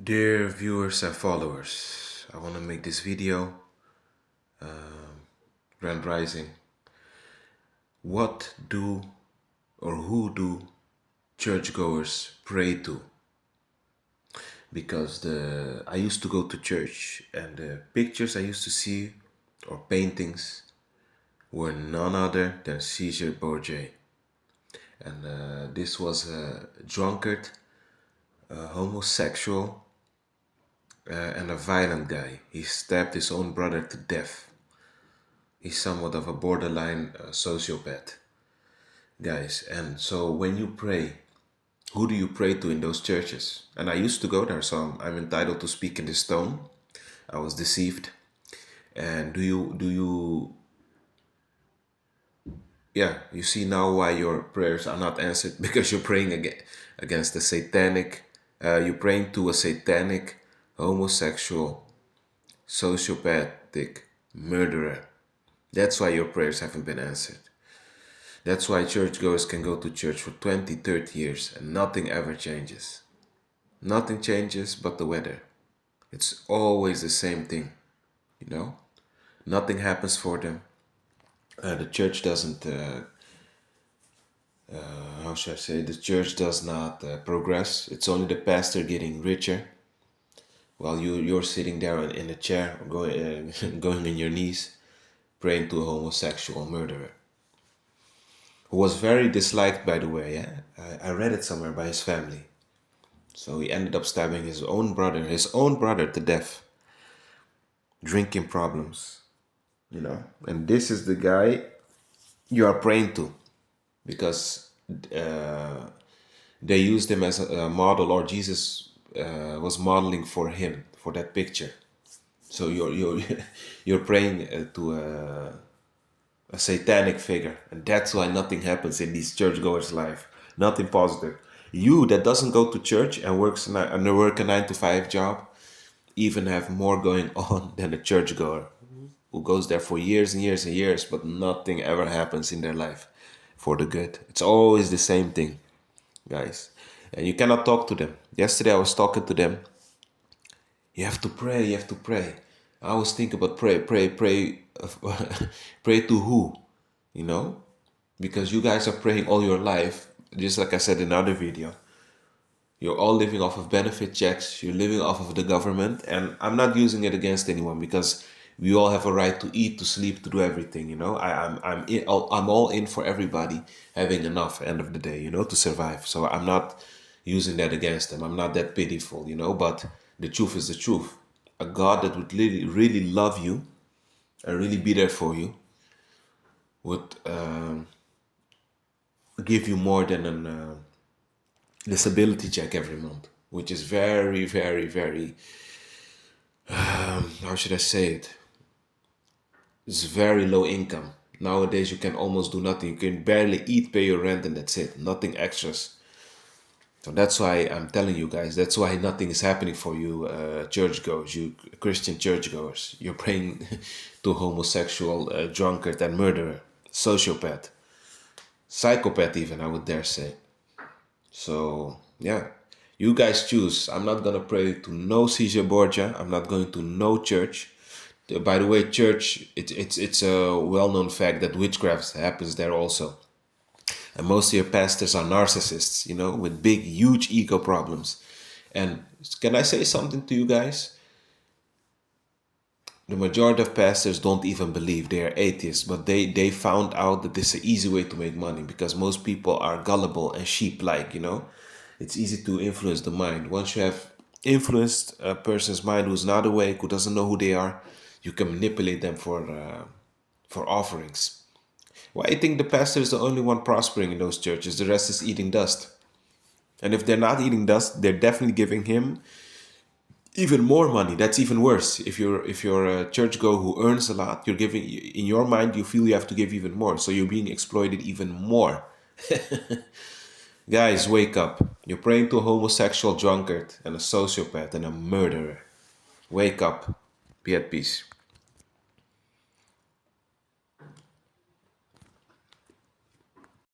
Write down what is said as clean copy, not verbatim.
Dear viewers and followers, I want to make this video, Grand Rising. What do or who do churchgoers pray to? Because I used to go to church and the pictures I used to see or paintings were none other than Ceaser Borgia. And this was a drunkard, a homosexual, and a violent guy. He stabbed his own brother to death. He's somewhat of a borderline sociopath, guys. And so when you pray, who do you pray to in those churches? And I used to go there, so I'm entitled to speak in this tone. I was deceived. And you see now why your prayers are not answered, because you're praying against the satanic, you're praying to a satanic, homosexual, sociopathic murderer. That's why your prayers haven't been answered. That's why churchgoers can go to church for 20, 30 years and nothing ever changes. Nothing changes but the weather. It's always the same thing, you know? Nothing happens for them. The church doesn't, how should I say, the church does not progress. It's only the pastor getting richer while you're sitting there in a chair, going, going on your knees, praying to a homosexual murderer. Who was very disliked, by the way. Yeah? I read it somewhere, by his family. So he ended up stabbing his own brother to death. Drinking problems, you know. And this is the guy you are praying to, because they used him as a model, or Jesus was modeling for him, for that picture. So you're praying to a satanic figure, and that's why nothing happens in these churchgoers' life. Nothing positive. You that doesn't go to church and work a 9-to-5 job, even have more going on than a churchgoer who goes there for years and years and years, but nothing ever happens in their life for the good. It's always the same thing, guys. And you cannot talk to them. Yesterday I was talking to them. You have to pray, you have to pray. I always think about pray. Pray to who? You know? Because you guys are praying all your life, just like I said in another video. You're all living off of benefit checks. You're living off of the government. And I'm not using it against anyone, because we all have a right to eat, to sleep, to do everything, you know? I'm all in for everybody having enough end of the day, you know, to survive. So I'm not using that against them. I'm not that pitiful, you know? But the truth is the truth. A God that would really, really love you and really be there for you would give you more than a disability check every month, which is very, very, very, how should I say it? It's very low income. Nowadays, you can almost do nothing. You can barely eat, pay your rent, and that's it. Nothing extras. So that's why I'm telling you guys, that's why nothing is happening for you churchgoers, you Christian churchgoers. You're praying to homosexual, drunkard and murderer, sociopath, psychopath even, I would dare say. So, yeah, you guys choose. I'm not going to pray to no Ceaser Borgia. I'm not going to no church. By the way, church, it's a well-known fact that witchcraft happens there also. And most of your pastors are narcissists, you know, with big, huge ego problems. And can I say something to you guys? The majority of pastors don't even believe. They are atheists, but they found out that this is an easy way to make money, because most people are gullible and sheep-like, you know. It's easy to influence the mind. Once you have influenced a person's mind who's not awake, who doesn't know who they are, you can manipulate them for offerings. Why do you think the pastor is the only one prospering in those churches? The rest is eating dust. And if they're not eating dust, they're definitely giving him even more money. That's even worse. If you're a churchgoer who earns a lot, you're giving, in your mind you feel you have to give even more. So you're being exploited even more. Guys, wake up. You're praying to a homosexual drunkard and a sociopath and a murderer. Wake up. Be at peace.